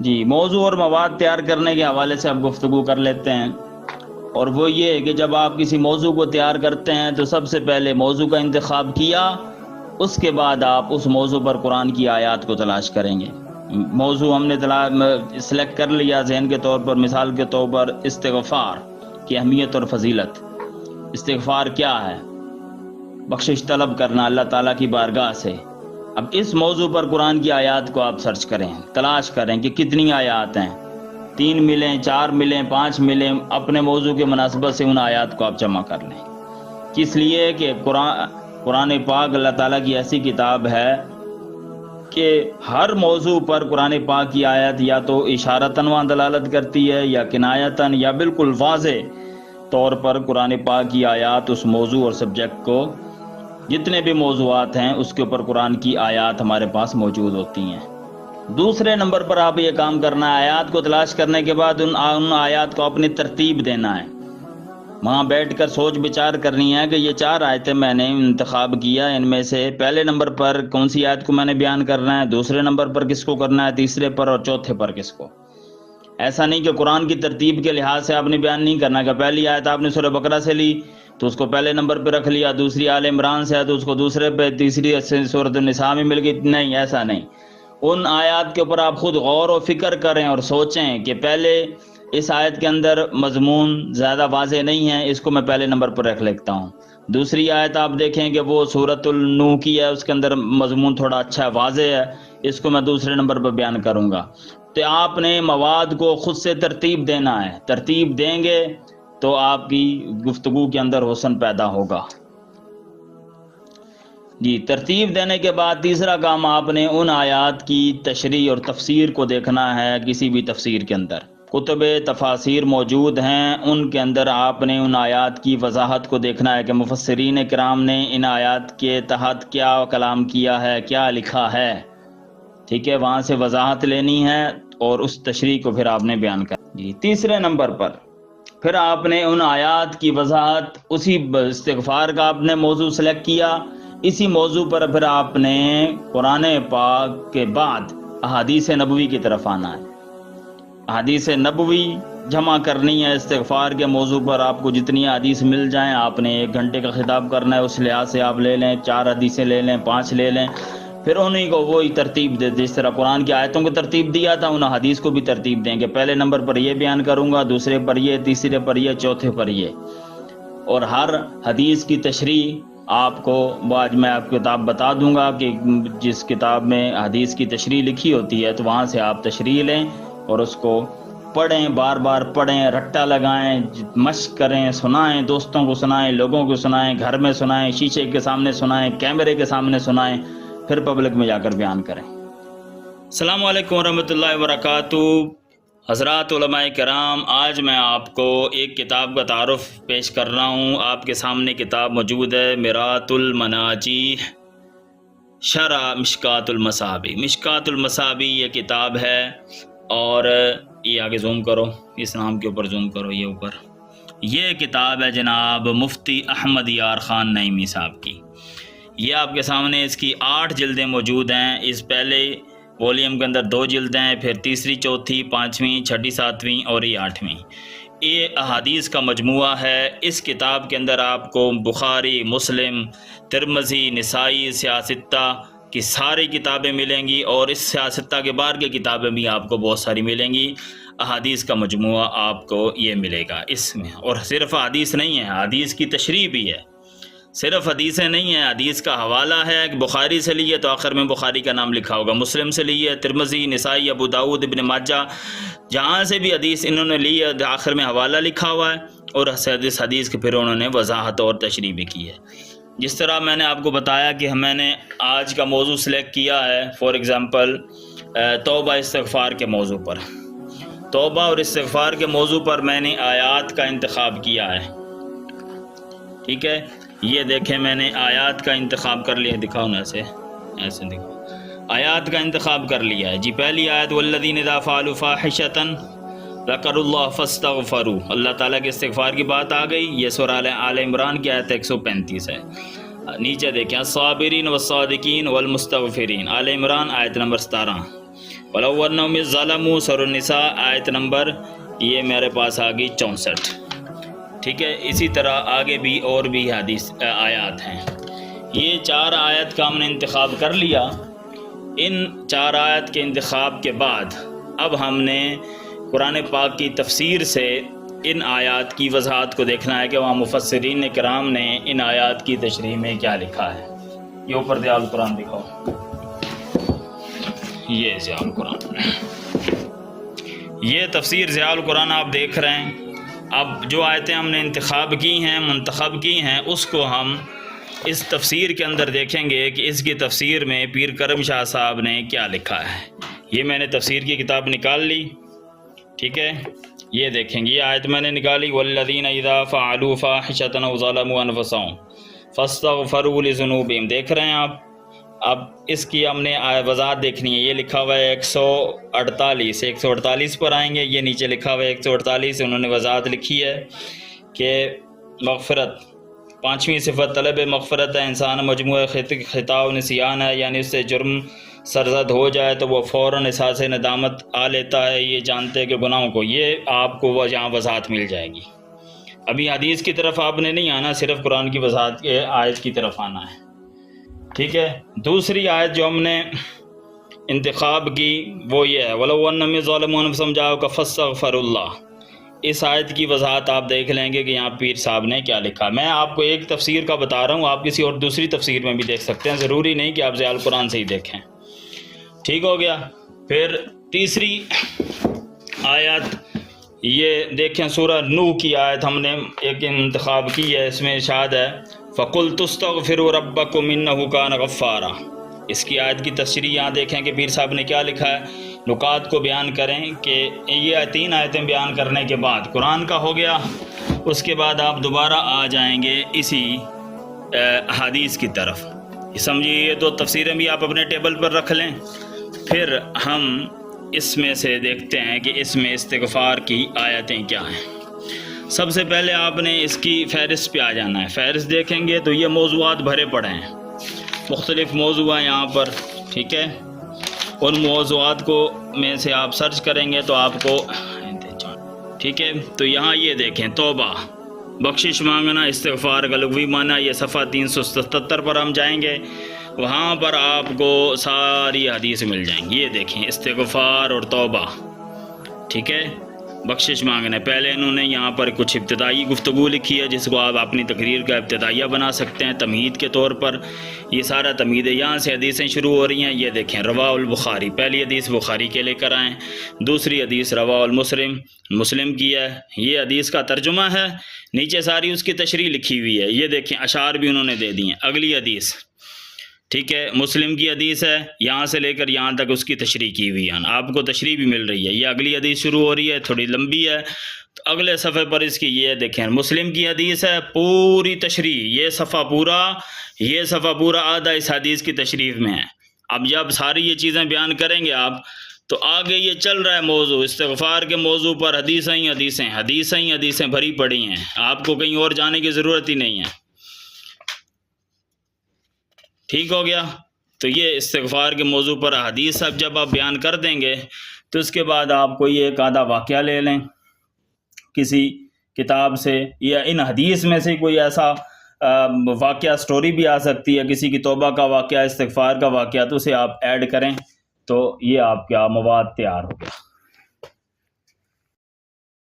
جی موضوع اور مواد تیار کرنے کے حوالے سے اب گفتگو کر لیتے ہیں، اور وہ یہ ہے کہ جب آپ کسی موضوع کو تیار کرتے ہیں تو سب سے پہلے موضوع کا انتخاب کیا، اس کے بعد آپ اس موضوع پر قرآن کی آیات کو تلاش کریں گے۔ موضوع ہم نے سلیکٹ کر لیا ذہن کے طور پر، مثال کے طور پر استغفار کی اہمیت اور فضیلت۔ استغفار کیا ہے؟ بخشش طلب کرنا اللہ تعالیٰ کی بارگاہ سے۔ اب اس موضوع پر قرآن کی آیات کو آپ سرچ کریں، تلاش کریں کہ کتنی آیات ہیں، 3 ملیں، 4 ملیں، 5 ملیں، اپنے موضوع کے مناسبت سے ان آیات کو آپ جمع کر لیں۔ اس لیے کہ قرآن پاک اللہ تعالیٰ کی ایسی کتاب ہے کہ ہر موضوع پر قرآن پاک کی آیت یا تو اشارتاً وہاں دلالت کرتی ہے یا کنایتاً یا بالکل واضح طور پر قرآن پاک کی آیات اس موضوع اور سبجیکٹ کو، جتنے بھی موضوعات ہیں اس کے اوپر قرآن کی آیات ہمارے پاس موجود ہوتی ہیں۔ دوسرے نمبر پر آپ یہ کام کرنا ہے، آیات کو تلاش کرنے کے بعد ان آیات کو اپنی ترتیب دینا ہے، وہاں بیٹھ کر سوچ بچار کرنی ہے کہ یہ 4 آیتیں میں نے انتخاب کیا، ان میں سے پہلے نمبر پر کون سی آیت کو میں نے بیان کرنا ہے، دوسرے نمبر پر کس کو کرنا ہے، تیسرے پر اور چوتھے پر کس کو۔ ایسا نہیں کہ قرآن کی ترتیب کے لحاظ سے آپ نے بیان نہیں کرنا کہ پہلی آیت آپ نے سورہ بقرہ سے لی تو اس کو پہلے نمبر پہ رکھ لیا، دوسری آل عمران سے ہے تو اس کو دوسرے پہ، تیسری سورۃ النساء میں مل گئی۔ نہیں، ایسا نہیں۔ ان آیات کے اوپر آپ خود غور و فکر کریں اور سوچیں کہ پہلے اس آیت کے اندر مضمون زیادہ واضح نہیں ہے، اس کو میں پہلے نمبر پر رکھ لیتا ہوں۔ دوسری آیت آپ دیکھیں کہ وہ سورۃ النوح کی ہے، اس کے اندر مضمون تھوڑا اچھا ہے، واضح ہے، اس کو میں دوسرے نمبر پر بیان کروں گا۔ تو آپ نے مواد کو خود سے ترتیب دینا ہے، ترتیب دیں گے تو آپ کی گفتگو کے اندر حسن پیدا ہوگا۔ جی ترتیب دینے کے بعد تیسرا کام آپ نے ان آیات کی تشریح اور تفسیر کو دیکھنا ہے۔ کسی بھی تفسیر کے اندر کتب تفاسیر موجود ہیں، ان کے اندر آپ نے ان آیات کی وضاحت کو دیکھنا ہے کہ مفسرین کرام نے ان آیات کے تحت کیا کلام کیا ہے، کیا لکھا ہے، ٹھیک ہے، وہاں سے وضاحت لینی ہے اور اس تشریح کو پھر آپ نے بیان کرنا۔ جی تیسرے نمبر پر پھر آپ نے ان آیات کی وضاحت، اسی استغفار کا آپ نے موضوع سلیکٹ کیا، اسی موضوع پر پھر آپ نے قرآن پاک کے بعد احادیث نبوی کی طرف آنا ہے۔ احادیث نبوی جمع کرنی ہے استغفار کے موضوع پر، آپ کو جتنی حدیث مل جائیں آپ نے 1 گھنٹے کا خطاب کرنا ہے، اس لحاظ سے آپ لے لیں، 4 حدیثیں لے لیں، 5 لے لیں، پھر انہیں کو وہی ترتیب دے، جس طرح قرآن کی آیتوں کو ترتیب دیا تھا ان حدیث کو بھی ترتیب دیں کہ پہلے نمبر پر یہ بیان کروں گا، دوسرے پر یہ، تیسرے پر یہ، چوتھے پر یہ، اور ہر حدیث کی تشریح آپ کو آج میں آپ کو کتاب بتا دوں گا کہ جس کتاب میں حدیث کی تشریح لکھی ہوتی ہے تو وہاں سے آپ تشریح لیں اور اس کو پڑھیں، بار بار پڑھیں، رٹا لگائیں، مشق کریں، سنائیں، دوستوں کو سنائیں، لوگوں کو سنائیں، گھر میں سنائیں، شیشے کے سامنے سنائیں، کیمرے کے سامنے سنائیں، پھر پبلک میں جا کر بیان کریں۔ السلام علیکم ورحمۃ اللہ وبرکاتہ۔ حضرات علماء کرام، آج میں آپ کو ایک کتاب کا تعارف پیش کر رہا ہوں۔ آپ کے سامنے کتاب موجود ہے، مرآۃ المناجیح شرح مشکوٰۃ المصابیح۔ مشکوٰۃ المصابیح یہ کتاب ہے، اور یہ آگے زوم کرو، اس نام کے اوپر زوم کرو، یہ اوپر، یہ کتاب ہے جناب مفتی احمد یار خان نعیمی صاحب کی۔ یہ آپ کے سامنے اس کی 8 جلدیں موجود ہیں۔ اس پہلے وولیم کے اندر 2 جلدیں ہیں، پھر تیسری، چوتھی، 5ویں، 6ٹھی، 7ویں اور یہ 8ویں۔ یہ احادیث کا مجموعہ ہے۔ اس کتاب کے اندر آپ کو بخاری، مسلم، ترمذی، نسائی، سیاستہ کی ساری کتابیں ملیں گی، اور اس سیاستہ کے بعد کی کتابیں بھی آپ کو بہت ساری ملیں گی۔ احادیث کا مجموعہ آپ کو یہ ملے گا اس میں، اور صرف حدیث نہیں ہے، حدیث کی تشریح بھی ہے، صرف حدیثیں نہیں ہیں، حدیث کا حوالہ ہے۔ بخاری سے لیے تو آخر میں بخاری کا نام لکھا ہوگا، مسلم سے لیے ترمذی، نسائی، ابو داؤد، ابن ماجہ، جہاں سے بھی حدیث انہوں نے لی ہے آخر میں حوالہ لکھا ہوا ہے، اور اس حدیث کے پھر انہوں نے وضاحت اور تشریح بھی کی ہے۔ جس طرح میں نے آپ کو بتایا کہ میں نے آج کا موضوع سلیکٹ کیا ہے، فار ایگزامپل توبہ استغفار کے موضوع پر، توبہ اور استغفار کے موضوع پر میں نے آیات کا انتخاب کیا ہے، ٹھیک ہے۔ یہ دیکھیں میں نے آیات کا انتخاب کر لیا، دکھاؤ نا ایسے دکھاؤ، آیات کا انتخاب کر لیا ہے۔ جی پہلی آیت والذین اذا فعلوا فاحشۃ ذکروا اللہ فاستغفروا، اللہ تعالیٰ کے استغفار کی بات آ گئی۔ یہ سورہ آل عمران کی آیت 135 ہے۔ نیچے دیکھیں الصابرین والصادقین والمستغفرین، آل عمران آیت نمبر 17، وَلَوْ أَنَّهُمْ إِذْ ظَلَمُوا سورۃ النساء آیت نمبر یہ میرے پاس آ گئی 64. ٹھیک ہے، اسی طرح آگے بھی اور بھی حدیث آیات ہیں. یہ 4 آیت کا ہم نے انتخاب کر لیا. ان 4 آیت کے انتخاب کے بعد اب ہم نے قرآن پاک کی تفسیر سے ان آیات کی وضاحت کو دیکھنا ہے کہ وہاں مفسرین کرام نے ان آیات کی تشریح میں کیا لکھا ہے. یہ اوپر ضیاء القرآن دکھاؤ، یہ ضیاء القرآن، یہ تفسیر ضیاء القرآن آپ دیکھ رہے ہیں. اب جو آیتیں ہم نے انتخاب کی ہیں، منتخب کی ہیں، اس کو ہم اس تفسیر کے اندر دیکھیں گے کہ اس کی تفسیر میں پیر کرم شاہ صاحب نے کیا لکھا ہے. یہ میں نے تفسیر کی کتاب نکال لی. ٹھیک ہے، یہ دیکھیں گے، یہ آیت میں نے نکالی، والذین اذا فعلوا فاحشۃ او ظلموا انفسهم فاستغفروا لذنوبهم. دیکھ رہے ہیں آپ. اب اس کی ہم نے وضاحت دیکھنی ہے. یہ لکھا ہوا ہے 148 پر آئیں گے. یہ نیچے لکھا ہوا ہے 148. انہوں نے وضاحت لکھی ہے کہ مغفرت 5ویں صفت طلب مغفرت ہے. انسان مجموعہ خطا و نسیان ہے، یعنی اس سے جرم سرزد ہو جائے تو وہ فوراً احساس ندامت آ لیتا ہے، یہ جانتے کہ گناہوں کو. یہ آپ کو وہ یہاں وضاحت مل جائے گی. ابھی حدیث کی طرف آپ نے نہیں آنا، صرف قرآن کی وضاحت کے آیت کی طرف آنا ہے. ٹھیک ہے، دوسری آیت جو ہم نے انتخاب کی وہ یہ ہے، وَلَوْ أَنَّهُمْ ظَلَمُوا أَنفُسَهُمْ جَاءُوكَ فَاسْتَغْفَرُوا اللَّهَ. اس آیت کی وضاحت آپ دیکھ لیں گے کہ یہاں پیر صاحب نے کیا لکھا. میں آپ کو ایک تفسیر کا بتا رہا ہوں، آپ کسی اور دوسری تفسیر میں بھی دیکھ سکتے ہیں، ضروری نہیں کہ آپ ضیاء القرآن سے ہی دیکھیں. ٹھیک ہو گیا. پھر تیسری آیت یہ دیکھیں، سورہ نوح کی آیت ہم نے ایک انتخاب کی ہے. اس میں ارشاد ہے فَقُلْتُ اسْتَغْفِرُوا رَبَّكُمْ إِنَّهُ كَانَ غَفَّارًا. اس کی آیت کی تشریح یہاں دیکھیں کہ پیر صاحب نے کیا لکھا ہے. نکات کو بیان کریں کہ یہ 3 آیتیں بیان کرنے کے بعد قرآن کا ہو گیا. اس کے بعد آپ دوبارہ آ جائیں گے اسی حدیث کی طرف. سمجھیے، یہ 2 تفسیریں بھی آپ اپنے ٹیبل پر رکھ لیں. پھر ہم اس میں سے دیکھتے ہیں کہ اس میں استغفار کی آیتیں کیا ہیں. سب سے پہلے آپ نے اس کی فہرست پہ آ جانا ہے. فہرست دیکھیں گے تو یہ موضوعات بھرے پڑے ہیں، مختلف موضوع ہیں یہاں پر. ٹھیک ہے، ان موضوعات کو میں سے آپ سرچ کریں گے تو آپ کو ٹھیک ہے. تو یہاں یہ دیکھیں، توبہ، بخشش مانگنا، استغفار کا لغوی معنی. یہ صفحہ 377 پر ہم جائیں گے، وہاں پر آپ کو ساری حدیث مل جائیں گی. یہ دیکھیں، استغفار اور توبہ. ٹھیک ہے، بخشش مانگنا. پہلے انہوں نے یہاں پر کچھ ابتدائی گفتگو لکھی ہے جس کو آپ اپنی تقریر کا ابتدائیہ بنا سکتے ہیں تمہید کے طور پر. یہ سارا تمہید ہے. یہاں سے حدیثیں شروع ہو رہی ہیں. یہ دیکھیں، رواہ البخاری، پہلی حدیث بخاری کے لے کر آئیں. دوسری حدیث رواہ المسلم، مسلم کی ہے. یہ حدیث کا ترجمہ ہے، نیچے ساری اس کی تشریح لکھی ہوئی ہے. یہ دیکھیں، اشعار بھی انہوں نے دے دی ہیں. اگلی حدیث، ٹھیک ہے، مسلم کی حدیث ہے، یہاں سے لے کر یہاں تک اس کی تشریح کی ہوئی ہے. آپ کو تشریح بھی مل رہی ہے. یہ اگلی حدیث شروع ہو رہی ہے، تھوڑی لمبی ہے. تو اگلے صفحے پر اس کی یہ دیکھیں، مسلم کی حدیث ہے، پوری تشریح. یہ صفحہ پورا آدھا اس حدیث کی تشریح میں ہے. اب جب ساری یہ چیزیں بیان کریں گے آپ تو آگے یہ چل رہا ہے موضوع استغفار کے موضوع پر. حدیثیں بھری پڑی ہیں. آپ کو کہیں اور جانے کی ضرورت ہی نہیں ہے. ٹھیک ہو گیا. تو یہ استغفار کے موضوع پر حدیث اب جب آپ بیان کر دیں گے تو اس کے بعد آپ کوئی ایک آدھا واقعہ لے لیں کسی کتاب سے، یا ان حدیث میں سے کوئی ایسا واقعہ، سٹوری بھی آ سکتی ہے کسی کی توبہ کا واقعہ، استغفار کا واقعہ، تو اسے آپ ایڈ کریں تو یہ آپ کا مواد تیار ہو گیا.